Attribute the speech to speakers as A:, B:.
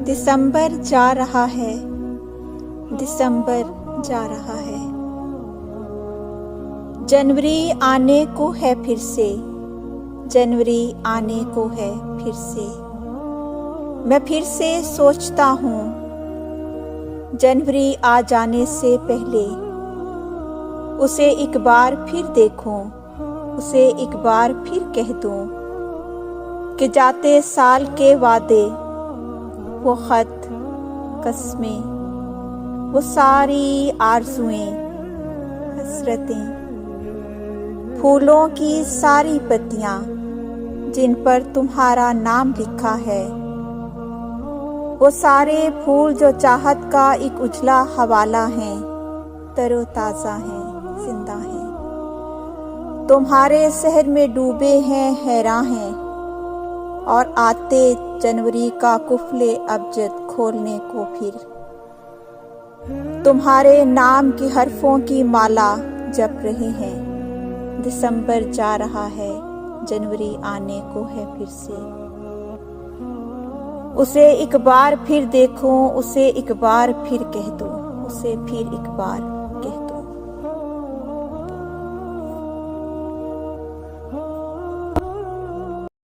A: दिसंबर जा रहा है, दिसंबर जा रहा है। जनवरी आने को है फिर से, जनवरी आने को है फिर से। मैं फिर से सोचता हूँ, जनवरी आ जाने से पहले उसे एक बार फिर देखूं, उसे एक बार फिर कह दूं कि जाते साल के वादे, वो खत, कस्में, वो सारी आरज़ुएं, हसरतें, फूलों की सारी पत्तियां जिन पर तुम्हारा नाम लिखा है, वो सारे फूल जो चाहत का एक उजला हवाला हैं, तरोताज़ा हैं, जिंदा हैं, तुम्हारे शहर में डूबे हैं, हैरान हैं, और आते जनवरी का कुफले अबजद खोलने को फिर तुम्हारे नाम के हरफों की माला जप रहे हैं। दिसंबर जा रहा है, जनवरी आने को है फिर से। उसे एक बार फिर देखूं, उसे एक बार फिर कह दूं, उसे फिर एक बार